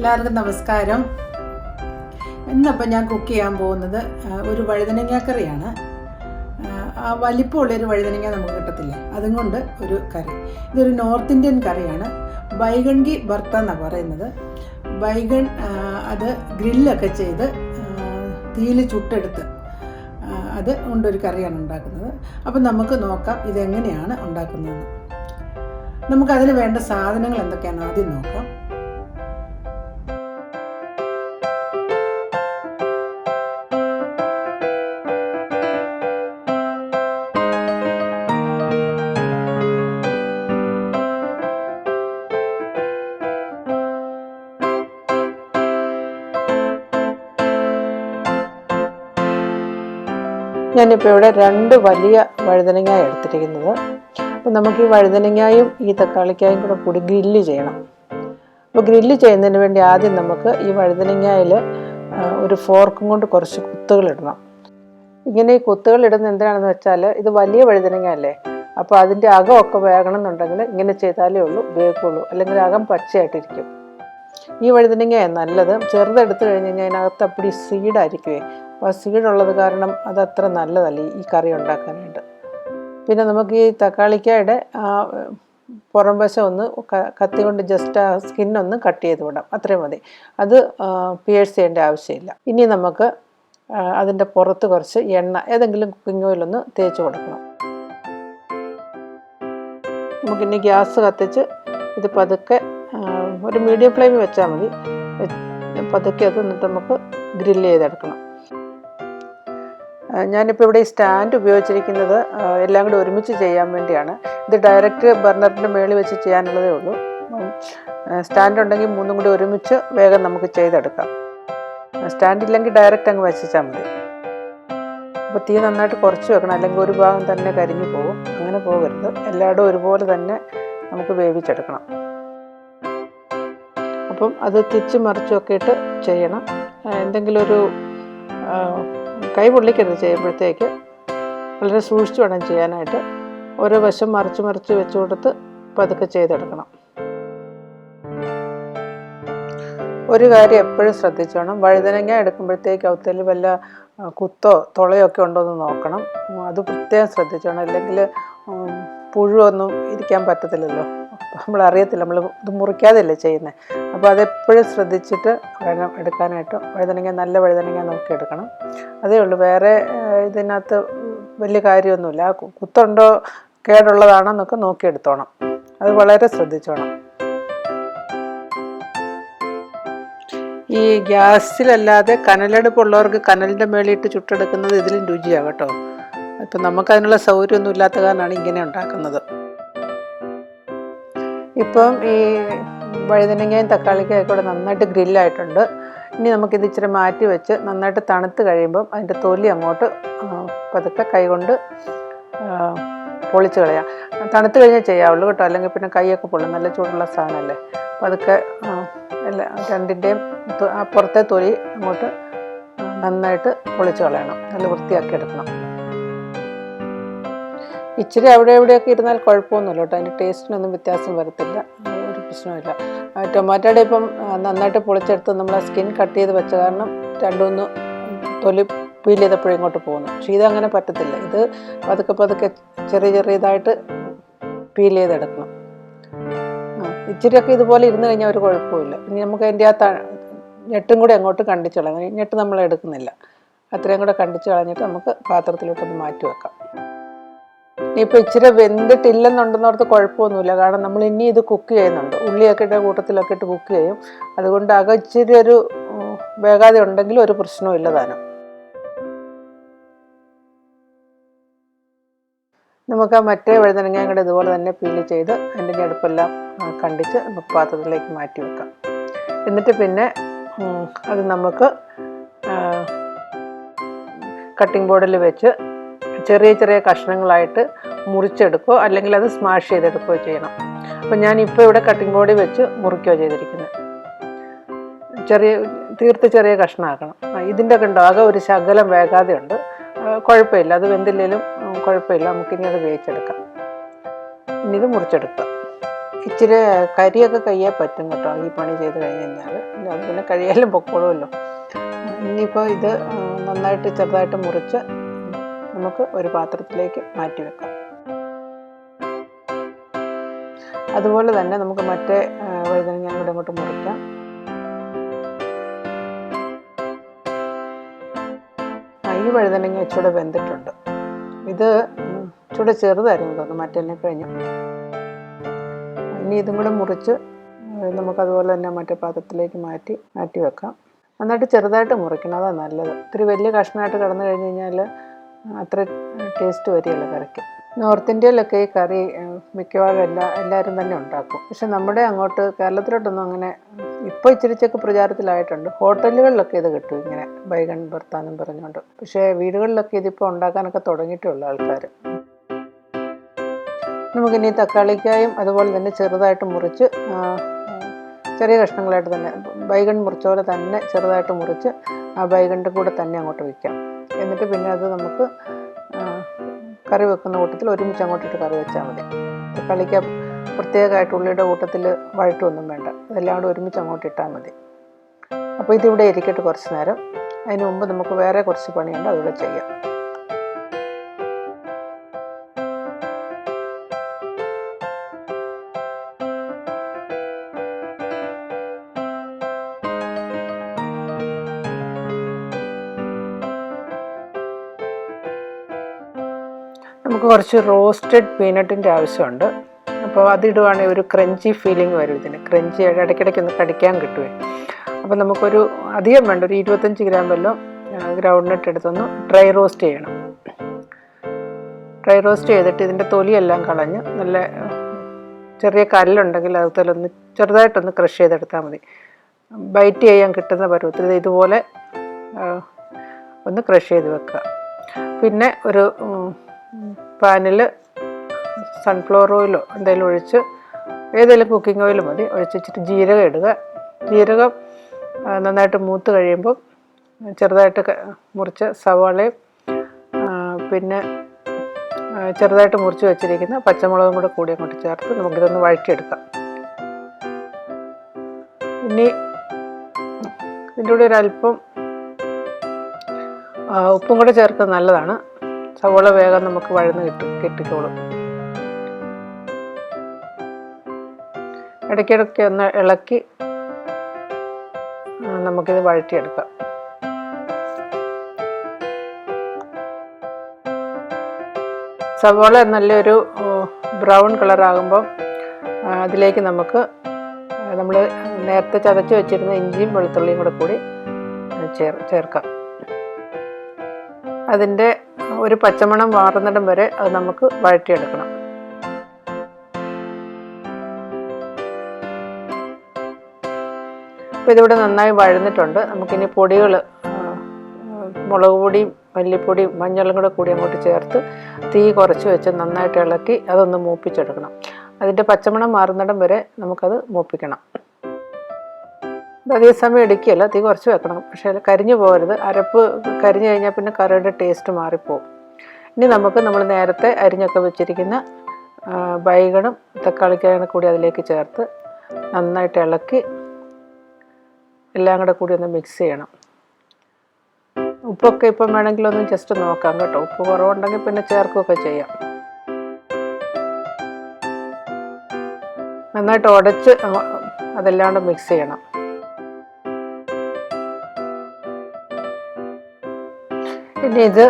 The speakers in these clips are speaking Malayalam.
എല്ലാവർക്കും നമസ്കാരം. ഇന്നിപ്പോൾ ഞാൻ കുക്ക് ചെയ്യാൻ പോകുന്നത് ഒരു വഴുതനങ്ങ കറിയാണ്. വലിപ്പമുള്ളൊരു വഴുതനങ്ങ നമുക്ക് കിട്ടത്തില്ലേ, അതും കൊണ്ട് ഒരു കറി. ഇതൊരു നോർത്ത് ഇന്ത്യൻ കറിയാണ്. ബൈഗൺ ബർത്ത എന്നാണ് പറയുന്നത്. ബൈഗൺ അത് ഗ്രില്ലൊക്കെ ചെയ്ത് തീയിൽ ചുട്ടെടുത്ത് അത് കൊണ്ടൊരു കറിയാണ് ഉണ്ടാക്കുന്നത്. അപ്പം നമുക്ക് നോക്കാം ഇതെങ്ങനെയാണ് ഉണ്ടാക്കുന്നതെന്ന്. നമുക്കതിന് വേണ്ട സാധനങ്ങൾ എന്തൊക്കെയാണെന്ന് ആദ്യം നോക്കാം. ഞാനിപ്പോൾ ഇവിടെ 2 വലിയ വഴുതനങ്ങ എടുത്തിരിക്കുന്നത്. അപ്പോൾ നമുക്ക് ഈ വഴുതനങ്ങയും ഈ തക്കാളിക്കായും കൂടെ കൂടി ഗ്രില്ല് ചെയ്യണം. അപ്പോൾ ഗ്രില്ല് ചെയ്യുന്നതിന് വേണ്ടി ആദ്യം നമുക്ക് ഈ വഴുതനങ്ങയിൽ ഒരു ഫോർക്കും കൊണ്ട് കുറച്ച് കുത്തുകളിടണം. ഇങ്ങനെ ഈ കുത്തുകൾ ഇടുന്നത് എന്തിനാണെന്ന് വെച്ചാൽ ഇത് വലിയ വഴുതനങ്ങ അല്ലേ, അപ്പോൾ അതിൻ്റെ അകമൊക്കെ വേകണം എന്നുണ്ടെങ്കിൽ ഇങ്ങനെ ചെയ്താലേ ഉള്ളൂ വേഗുള്ളൂ, അല്ലെങ്കിൽ അകം പച്ചയായിട്ടിരിക്കും. ഈ വഴുതനങ്ങ നല്ലത് ചെറുതെടുത്ത് കഴിഞ്ഞ് കഴിഞ്ഞാൽ അതിനകത്ത് അപ്പടി സീഡായിരിക്കുമേ. അപ്പോൾ ആ സീഡുള്ളത് കാരണം അതത്ര നല്ലതല്ല ഈ കറി ഉണ്ടാക്കാനായിട്ട്. പിന്നെ നമുക്ക് ഈ തക്കാളിക്കായുടെ പുറം വശം ഒന്ന് കത്തി കൊണ്ട് ജസ്റ്റ് ആ സ്കിന്നൊന്ന് കട്ട് ചെയ്ത് വിടാം, അത്രയും മതി. അത് പിയേഴ്സ് ചെയ്യേണ്ട ആവശ്യമില്ല. ഇനി നമുക്ക് അതിൻ്റെ പുറത്ത് കുറച്ച് എണ്ണ, ഏതെങ്കിലും കുക്കിംഗ് ഓയിലൊന്ന് തേച്ച് കൊടുക്കണം. നമുക്കിനി ഗ്യാസ് കത്തിച്ച് ഇത് പതുക്കെ ഒരു മീഡിയം ഫ്ലെയിമിൽ വെച്ചാൽ മതി. പതുക്കെ അത് എന്നിട്ട് നമുക്ക് ഗ്രില്ല് ചെയ്തെടുക്കണം. ഞാനിപ്പോൾ ഇവിടെ ഈ സ്റ്റാൻഡ് ഉപയോഗിച്ചിരിക്കുന്നത് എല്ലാം കൂടി ഒരുമിച്ച് ചെയ്യാൻ വേണ്ടിയാണ്. ഇത് ഡയറക്റ്റ് ബർണറിൻ്റെ മേളിൽ വെച്ച് ചെയ്യാനുള്ളതേ ഉള്ളൂ. സ്റ്റാൻഡ് ഉണ്ടെങ്കിൽ 3 കൂടി ഒരുമിച്ച് വേഗം നമുക്ക് ചെയ്തെടുക്കാം. സ്റ്റാൻഡ് ഇല്ലെങ്കിൽ ഡയറക്റ്റ് അങ്ങ് വെച്ചാൽ മതി. അപ്പോൾ തീ നന്നായിട്ട് കുറച്ച് വെക്കണം, അല്ലെങ്കിൽ ഒരു ഭാഗം തന്നെ കരിഞ്ഞു പോകും. അങ്ങനെ പോകരുത്, എല്ലായിടും ഒരുപോലെ തന്നെ നമുക്ക് വേവിച്ചെടുക്കണം. അപ്പം അത് തിരിച്ച് മറിച്ചൊക്കെ ഇട്ട് ചെയ്യണം. എന്തെങ്കിലും ഒരു കൈ പൊള്ളിക്കരുത് ചെയ്യുമ്പോഴത്തേക്ക്. വളരെ സൂക്ഷിച്ച് വേണം ചെയ്യാനായിട്ട്. ഓരോ വശം മറിച്ച് വെച്ച് കൊടുത്ത് പതുക്കെ ചെയ്തെടുക്കണം. ഒരു കാര്യം എപ്പോഴും ശ്രദ്ധിച്ചോണം, വഴുതനങ്ങ എടുക്കുമ്പോഴത്തേക്ക് അവത്തിൽ വല്ല കുത്തോ തുളയോ ഒക്കെ ഉണ്ടോ എന്ന് നോക്കണം. അത് പ്രത്യേകം ശ്രദ്ധിച്ചോണം, അല്ലെങ്കിൽ പുഴുവൊന്നും ഇരിക്കാൻ പറ്റത്തില്ലല്ലോ. നമ്മൾ അറിയത്തില്ല, നമ്മൾ ഇത് മുറിക്കാതെയല്ലേ ചെയ്യുന്നത്. അപ്പോൾ അതെപ്പോഴും ശ്രദ്ധിച്ചിട്ട് വേണം എടുക്കാനായിട്ട്. വഴുതനങ്ങ നല്ല വഴുതനങ്ങ നോക്കി എടുക്കണം, അതേ ഉള്ളൂ. വേറെ ഇതിനകത്ത് വലിയ കാര്യമൊന്നുമില്ല. ആ കുത്തുണ്ടോ കേടുള്ളതാണോ എന്നൊക്കെ നോക്കിയെടുത്തോണം, അത് വളരെ ശ്രദ്ധിച്ചോണം. ഈ ഗ്യാസിലല്ലാതെ കനലടുപ്പുള്ളവർക്ക് കനലിൻ്റെ മേളിയിട്ട് ചുട്ടെടുക്കുന്നത് ഇതിലും രുചിയാണ് കേട്ടോ. ഇപ്പം നമുക്കതിനുള്ള സൗകര്യമൊന്നും ഇല്ലാത്ത കാരണമാണ് ഇങ്ങനെ ഉണ്ടാക്കുന്നത്. ഇപ്പം ഈ വഴുതനങ്ങയും തക്കാളിക്കായും കൂടെ നന്നായിട്ട് ഗ്രില്ലായിട്ടുണ്ട്. ഇനി നമുക്കിത് ഇച്ചിരി മാറ്റി വെച്ച് നന്നായിട്ട് തണുത്ത് കഴിയുമ്പം അതിൻ്റെ തൊലി അങ്ങോട്ട് പതുക്കെ കൈകൊണ്ട് പൊളിച്ച് കളയാം. തണുത്ത് കഴിഞ്ഞാൽ ചെയ്യാവുള്ളൂ കേട്ടോ, അല്ലെങ്കിൽ പിന്നെ കൈയൊക്കെ പൊള്ളും, നല്ല ചൂടുള്ള സാധനമല്ലേ. പതുക്കെ രണ്ടിൻ്റെയും പുറത്തെ തൊലി അങ്ങോട്ട് നന്നായിട്ട് പൊളിച്ച് കളയണം, നല്ല വൃത്തിയാക്കി എടുക്കണം. ഇച്ചിരി അവിടെ എവിടെയൊക്കെ ഇരുന്നാൽ കുഴപ്പമൊന്നുമില്ല കേട്ടോ, അതിൻ്റെ ടേസ്റ്റിനൊന്നും വ്യത്യാസം വരത്തില്ല, ഒരു പ്രശ്നമില്ല. ടൊമാറ്റോയുടെ ഇപ്പം നന്നായിട്ട് പൊളിച്ചെടുത്ത് നമ്മൾ ആ സ്കിൻ കട്ട് ചെയ്ത് വെച്ച കാരണം 2-3 തൊലി പീൽ ചെയ്തപ്പോഴും ഇങ്ങോട്ട് പോകുന്നു. പക്ഷേ ഇതങ്ങനെ പറ്റത്തില്ല. ഇത് പതുക്കെ ചെറിയതായിട്ട് പീൽ ചെയ്തെടുക്കണം. ഇച്ചിരിയൊക്കെ ഇതുപോലെ ഇരുന്ന് കഴിഞ്ഞാൽ ഒരു കുഴപ്പമില്ല. ഇനി നമുക്ക് അതിൻ്റെ ആ ഞെട്ടും കൂടി അങ്ങോട്ട് കണ്ടിച്ച് കളയാം. ഞെട്ട് നമ്മൾ എടുക്കുന്നില്ല, അത്രയും കൂടെ കണ്ടിച്ച് കളഞ്ഞിട്ട് നമുക്ക് പാത്രത്തിലോട്ടൊന്ന് മാറ്റി വെക്കാം. ഇനിയിപ്പോൾ ഇച്ചിരി വെന്തിട്ടില്ലെന്നുണ്ടെന്നോർത്ത് കുഴപ്പമൊന്നുമില്ല, കാരണം നമ്മൾ ഇനി ഇത് കുക്ക് ചെയ്യുന്നുണ്ട്. ഉള്ളിയൊക്കെ ഇട്ട് കൂട്ടത്തിലൊക്കെ ഇട്ട് കുക്ക് ചെയ്യും. അതുകൊണ്ട് ഇച്ചിരി ഒരു വേഗാതെ ഉണ്ടെങ്കിലും ഒരു പ്രശ്നവും ഇല്ല താനും. നമുക്ക് ആ മറ്റേ വഴുതനങ്ങയും കൂടെ ഇതുപോലെ തന്നെ പീല് ചെയ്ത് അതിൻ്റെ ഞെടുപ്പെല്ലാം കണ്ടിച്ച് നമുക്ക് പാത്രത്തിലേക്ക് മാറ്റി വെക്കാം. എന്നിട്ട് പിന്നെ അത് നമുക്ക് കട്ടിംഗ് ബോർഡിൽ വെച്ച് ചെറിയ കഷ്ണങ്ങളായിട്ട് മുറിച്ചെടുക്കുകയോ അല്ലെങ്കിൽ അത് സ്മാഷ് ചെയ്തെടുക്കുകയോ ചെയ്യണം. അപ്പം ഞാനിപ്പോൾ ഇവിടെ കട്ടിംഗ് ബോർഡിൽ വെച്ച് മുറിക്കുകയോ ചെയ്തിരിക്കുന്നത്. തീർത്ത് ചെറിയ കഷ്ണമാക്കണം. ഇതിൻ്റെ ഒക്കെ ഉണ്ടാകെ ഒരു ശകലം വേഗാതെ ഉണ്ട്, കുഴപ്പമില്ല, അത് വെന്തില്ലെങ്കിലും കുഴപ്പമില്ല. നമുക്കിനി അത് വേവിച്ചെടുക്കാം. ഇനി ഇത് മുറിച്ചെടുക്കാം. ഇച്ചിരി കരിയൊക്കെ കയ്യെ പറ്റും കേട്ടോ ഈ പണി ചെയ്ത് കഴിഞ്ഞ് കഴിഞ്ഞാൽ. അത് പിന്നെ കഴിയാലും പൊക്കോളുമല്ലോ. ഇനിയിപ്പോൾ ഇത് നന്നായിട്ട് ചെറുതായിട്ട് മുറിച്ച് നമുക്ക് ഒരു പാത്രത്തിലേക്ക് മാറ്റി വെക്കാം. അതുപോലെ തന്നെ നമുക്ക് മറ്റേ വഴുതനങ്ങ കൂടെ അങ്ങോട്ട് മുറിക്കാം. ഈ വഴുതനങ്ങ ഇച്ചിരി വെന്തിട്ടുണ്ട്. ഇത് ഇച്ചിരി ചെറുതായിരുന്നു തോന്നുന്നു മറ്റേനെ കഴിഞ്ഞു. ഇനി ഇതും കൂടെ മുറിച്ച് നമുക്കതുപോലെ തന്നെ മറ്റേ പാത്രത്തിലേക്ക് മാറ്റി വെക്കാം. നന്നായിട്ട് ചെറുതായിട്ട് മുറിക്കണം, അതാണ് നല്ലത്. ഇത്തിരി വലിയ കഷ്ണമായിട്ട് കിടന്നു കഴിഞ്ഞ് കഴിഞ്ഞാൽ അത്ര ടേസ്റ്റ് വരികയില്ല കറിക്ക്. നോർത്ത് ഇന്ത്യയിലൊക്കെ ഈ കറി മിക്കവാറും എല്ലാവരും തന്നെ ഉണ്ടാക്കും. പക്ഷെ നമ്മുടെ അങ്ങോട്ട് കേരളത്തിലോട്ടൊന്നും അങ്ങനെ ഇപ്പോൾ ഇച്ചിരിച്ചൊക്കെ പ്രചാരത്തിലായിട്ടുണ്ട്. ഹോട്ടലുകളിലൊക്കെ ഇത് കിട്ടും ഇങ്ങനെ ബൈഗൺ ഭർത്ത എന്നും പറഞ്ഞുകൊണ്ട്. പക്ഷേ വീടുകളിലൊക്കെ ഇതിപ്പോൾ ഉണ്ടാക്കാനൊക്കെ തുടങ്ങിയിട്ടുള്ള ആൾക്കാർ. നമുക്കിനി തക്കാളിക്കായും അതുപോലെ തന്നെ ചെറുതായിട്ട് മുറിച്ച് ചെറിയ കഷ്ണങ്ങളായിട്ട് തന്നെ ബൈഗൺ മുറിച്ച പോലെ തന്നെ ചെറുതായിട്ട് മുറിച്ച് ആ ബൈഗണിൻ്റെ കൂടെ തന്നെ അങ്ങോട്ട് വയ്ക്കാം. എന്നിട്ട് പിന്നെ അത് നമുക്ക് കറി വെക്കുന്ന കൂട്ടത്തിൽ ഒരുമിച്ച് അങ്ങോട്ടിട്ട് കറി വെച്ചാൽ മതി. തക്കാളിക്ക് പ്രത്യേകമായിട്ട് ഉള്ളിയുടെ കൂട്ടത്തിൽ വഴറ്റൊന്നും വേണ്ട, അതെല്ലാം കൂടെ ഒരുമിച്ച് അങ്ങോട്ട് ഇട്ടാൽ മതി. അപ്പോൾ ഇതിവിടെ ഇരിക്കട്ടെ കുറച്ച് നേരം. അതിന് മുമ്പ് നമുക്ക് വേറെ കുറച്ച് പണിയുണ്ട്, അതുകൂടെ ചെയ്യാം. നമുക്ക് കുറച്ച് റോസ്റ്റഡ് പീനട്ടിൻ്റെ ആവശ്യമുണ്ട്. അപ്പോൾ അതിടുവാണെങ്കിൽ ഒരു ക്രഞ്ചി ഫീലിംഗ് വരും. ഇതിന് ക്രഞ്ചി ഇടയ്ക്കിടയ്ക്ക് ഒന്ന് കടിക്കാൻ കിട്ടുമേ. അപ്പോൾ നമുക്കൊരു അധികം വേണ്ട, ഒരു 25 ഗ്രാം വല്ലതും ഗ്രൗണ്ട്നട്ട് എടുത്തൊന്ന് ഡ്രൈ റോസ്റ്റ് ചെയ്യണം. ഡ്രൈ റോസ്റ്റ് ചെയ്തിട്ട് ഇതിൻ്റെ തൊലിയെല്ലാം കളഞ്ഞ് നല്ല ചെറിയ കല്ലുണ്ടെങ്കിൽ അതുപോലൊന്ന് ചെറുതായിട്ടൊന്ന് ക്രഷ് ചെയ്തെടുത്താൽ മതി. ബൈറ്റ് ചെയ്യാൻ കിട്ടുന്ന പരുവത്തിൽ ഇതുപോലെ ഒന്ന് ക്രഷ് ചെയ്ത് വെക്കുക. പിന്നെ ഒരു പാനിൽ സൺഫ്ലവർ ഓയിലോ എന്തെങ്കിലും ഒഴിച്ച്, ഏതെങ്കിലും കുക്കിംഗ് ഓയിൽ മതി, ഒഴിച്ചിട്ട് ജീരകം ഇടുക. ജീരകം നന്നായിട്ട് മൂത്ത് കഴിയുമ്പോൾ ചെറുതായിട്ട് മുറിച്ച സവാളയും പിന്നെ ചെറുതായിട്ട് മുറിച്ച് വെച്ചിരിക്കുന്ന പച്ചമുളകും കൂടി അങ്ങോട്ട് ചേർത്ത് നമുക്കിതൊന്ന് വഴറ്റിയെടുക്കാം. ഇനി ഇതിൻ്റെ കൂടെ ഒരല്പം ഉപ്പും കൂടെ ചേർക്കുന്നത് നല്ലതാണ്. സവോള വേഗം നമുക്ക് വഴന്ന് കിട്ടിക്കോളും. ഇടയ്ക്കിടയ്ക്ക് ഒന്ന് ഇളക്കി നമുക്കിത് വഴറ്റിയെടുക്കാം. സവോള നല്ലൊരു ബ്രൗൺ കളറാകുമ്പം അതിലേക്ക് നമുക്ക് നമ്മൾ നേരത്തെ ചതച്ച് വെച്ചിരുന്ന ഇഞ്ചിയും വെളുത്തുള്ളിയും കൂടി ചേർക്കാം. അതിൻ്റെ ഒരു പച്ചമണം മാറുന്നിടം വരെ അത് നമുക്ക് വഴറ്റിയെടുക്കണം. അപ്പോൾ ഇതിവിടെ നന്നായി വഴന്നിട്ടുണ്ട്. നമുക്കിനി പൊടികൾ മുളക് പൊടിയും മല്ലിപ്പൊടിയും മഞ്ഞളും കൂടി അങ്ങോട്ട് ചേർത്ത് തീ കുറച്ച് വെച്ച് നന്നായിട്ട് ഇളക്കി അതൊന്ന് മൂപ്പിച്ചെടുക്കണം. അതിൻ്റെ പച്ചമണം മാറുന്നിടം വരെ നമുക്കത് മൂപ്പിക്കണം. അധികം സമയം എടുക്കുകയല്ല, തീ കുറച്ച് വെക്കണം. പക്ഷേ കരിഞ്ഞു പോകരുത്. അരപ്പ് കരിഞ്ഞു കഴിഞ്ഞാൽ പിന്നെ കറിയുടെ ടേസ്റ്റ് മാറിപ്പോവും. ഇനി നമ്മൾ നേരത്തെ അരിഞ്ഞൊക്കെ വെച്ചിരിക്കുന്ന ബൈഗണും തക്കാളിക്കായും കൂടി അതിലേക്ക് ചേർത്ത് നന്നായിട്ട് ഇളക്കി എല്ലാം കൂടി ഒന്ന് മിക്സ് ചെയ്യണം. ഉപ്പൊക്കെ ഇപ്പം വേണമെങ്കിലൊന്ന് ജസ്റ്റ് നോക്കാം കേട്ടോ. ഉപ്പ് കുറവുണ്ടെങ്കിൽ പിന്നെ ചേർക്കുകയൊക്കെ ചെയ്യാം. നന്നായിട്ട് ഉടച്ച് അതെല്ലാം കൂടെ മിക്സ് ചെയ്യണം. ഇനി ഇത്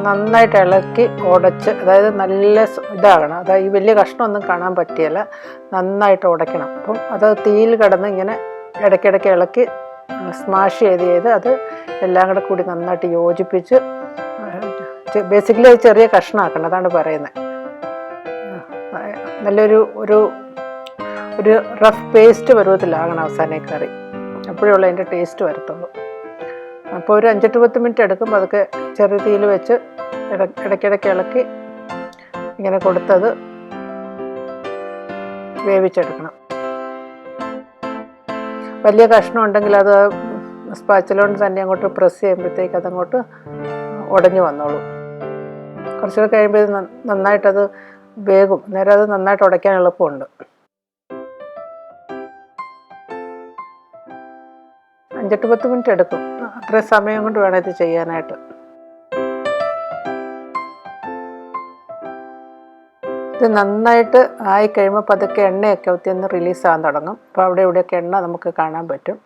നന്നായിട്ട് ഇളക്കി ഉടച്ച്, അതായത് നല്ല ഇതാകണം. അതായത് ഈ വലിയ കഷ്ണമൊന്നും കാണാൻ പറ്റിയല്ല, നന്നായിട്ട് ഉടയ്ക്കണം. അപ്പം അത് തീയിൽ കിടന്ന് ഇങ്ങനെ ഇടയ്ക്കിടയ്ക്ക് ഇളക്കി സ്മാഷ് ചെയ്ത് അത് എല്ലാം കൂടി നന്നായിട്ട് യോജിപ്പിച്ച്, ബേസിക്കലി അത് ചെറിയ കഷ്ണമാക്കണം, അതാണ് പറയുന്നത്. നല്ലൊരു ഒരു റഫ് പേസ്റ്റ് പരുവത്തിലാകണം അവസാനം കറി. അപ്പോഴേ ഉള്ളൂ അതിൻ്റെ ടേസ്റ്റ് വരത്തുള്ളൂ. അപ്പോൾ ഒരു 5-10 മിനിറ്റ് എടുക്കുമ്പോൾ അതൊക്കെ ചെറിയ തീയിൽ വെച്ച് ഇടയ്ക്കിടയ്ക്ക് ഇളക്കി ഇങ്ങനെ കൊടുത്തത് വേവിച്ചെടുക്കണം. വലിയ കഷ്ണം ഉണ്ടെങ്കിൽ അത് സ്പാച്ചിലോണ്ട് തന്നെ അങ്ങോട്ട് പ്രസ് ചെയ്യുമ്പോഴത്തേക്ക് അതങ്ങോട്ട് ഉടഞ്ഞു വന്നോളൂ. കുറച്ചുകൂടെ കഴിയുമ്പോൾ ഇത് നന്നായിട്ടത് വേകും. നേരെ അത് നന്നായിട്ട് ഉടയ്ക്കാൻ എളുപ്പമുണ്ട്. 5-8 10 മിനിറ്റ് എടുക്കും. അത്രയും സമയം കൊണ്ട് വേണം ഇത് ചെയ്യാനായിട്ട്. ഇത് നന്നായിട്ട് ആയി കഴിയുമ്പോൾ പതുക്കെ എണ്ണയൊക്കെ ഒത്തിരി റിലീസാകാൻ തുടങ്ങും. അപ്പോൾ അവിടെ ഇവിടെയൊക്കെ എണ്ണ നമുക്ക് കാണാൻ പറ്റും.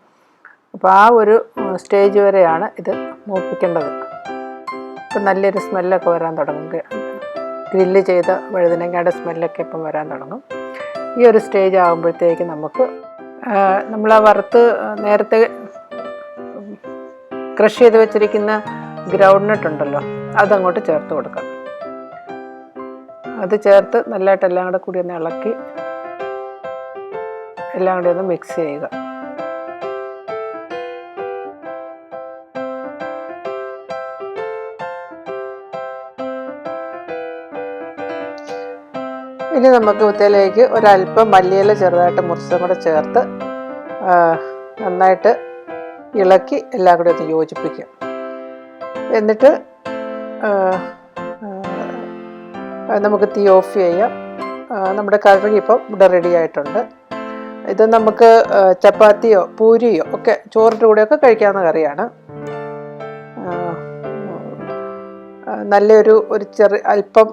അപ്പോൾ ആ ഒരു സ്റ്റേജ് വരെയാണ് ഇത് മൂപ്പിക്കേണ്ടത്. ഇപ്പം നല്ലൊരു സ്മെല്ലൊക്കെ വരാൻ തുടങ്ങും. ഗ്രില്ല് ചെയ്ത വഴുതനങ്ങയുടെ സ്മെല്ലൊക്കെ ഇപ്പം വരാൻ തുടങ്ങും. ഈ ഒരു സ്റ്റേജ് ആകുമ്പോഴത്തേക്ക് നമുക്ക് നമ്മൾ ആ വറുത്ത് നേരത്തെ ക്രഷ് ചെയ്ത് വെച്ചിരിക്കുന്ന ഗ്രൗണ്ട്നട്ട് ഉണ്ടല്ലോ, അതങ്ങോട്ട് ചേർത്ത് കൊടുക്കാം. അത് ചേർത്ത് നല്ലതായിട്ട് എല്ലാം കൂടി ഒന്ന് ഇളക്കി എല്ലാം കൂടി ഒന്ന് മിക്സ് ചെയ്യുക. ഇനി നമുക്ക് ഇതിലേക്ക് ഒരല്പം മല്ലിയില ചെറുതായിട്ട് മുറിച്ചും കൂടെ ചേർത്ത് നന്നായിട്ട് ഇളക്കി എല്ലാം കൂടി ഒന്ന് യോജിപ്പിക്കും. എന്നിട്ട് നമുക്ക് തീ ഓഫ് ചെയ്യാം. നമ്മുടെ കറി ഇപ്പം ഇവിടെ റെഡി ആയിട്ടുണ്ട്. ഇത് നമുക്ക് ചപ്പാത്തിയോ പൂരിയോ ഒക്കെ ചോറിൻ്റെ കൂടെയൊക്കെ കഴിക്കാവുന്ന കറിയാണ്. നല്ലൊരു ചെറിയ അല്പം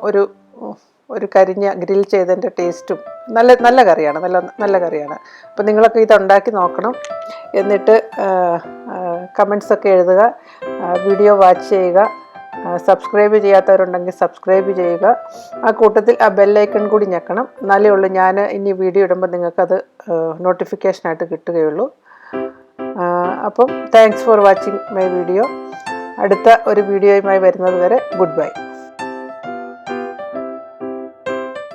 ഒരു കരിഞ്ഞ ഗ്രിൽ ചെയ്തതിൻ്റെ ടേസ്റ്റും നല്ല കറിയാണ്. നല്ല കറിയാണ്. അപ്പോൾ നിങ്ങളൊക്കെ ഇതുണ്ടാക്കി നോക്കണം. എന്നിട്ട് കമൻസൊക്കെ എഴുതുക, വീഡിയോ വാച്ച് ചെയ്യുക. സബ്സ്ക്രൈബ് ചെയ്യാത്തവരുണ്ടെങ്കിൽ സബ്സ്ക്രൈബ് ചെയ്യുക. ആ കൂട്ടത്തിൽ ആ ബെല്ലൈക്കൺ കൂടി ഞെക്കണം. എന്നാലേ ഉള്ളൂ ഞാൻ ഇനി വീഡിയോ ഇടുമ്പോൾ നിങ്ങൾക്കത് നോട്ടിഫിക്കേഷനായിട്ട് കിട്ടുകയുള്ളൂ. അപ്പം thanks for watching my video. അടുത്ത ഒരു വീഡിയോയുമായി വരുന്നത് വരെ ഗുഡ് ബൈ.